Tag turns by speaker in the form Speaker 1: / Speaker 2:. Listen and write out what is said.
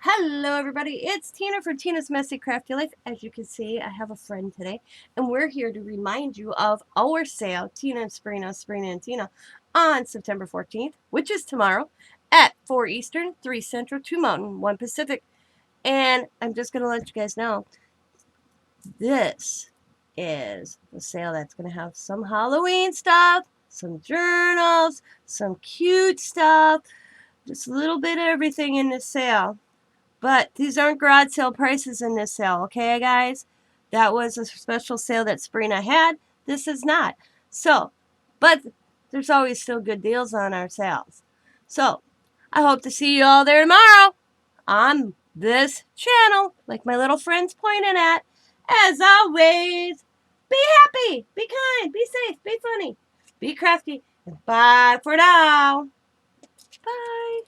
Speaker 1: Hello everybody, it's Tina from Tina's Messy Crafty Life. As you can see, I have a friend today, and we're here to remind you of our sale, Tina and Sabrina, Sabrina and Tina, on September 14th, which is tomorrow, at 4 Eastern, 3 Central, 2 Mountain, 1 Pacific. And I'm just going to let you guys know, this is the sale that's going to have some Halloween stuff, some journals, some cute stuff, just a little bit of everything in this sale. But these aren't garage sale prices in this sale, okay, guys? That was a special sale that Sabrina had. This is not. So, but there's always still good deals on our sales. So, I hope to see you all there tomorrow on this channel, like my little friend's pointing at. As always, be happy, be kind, be safe, be funny, be crafty, and bye for now. Bye.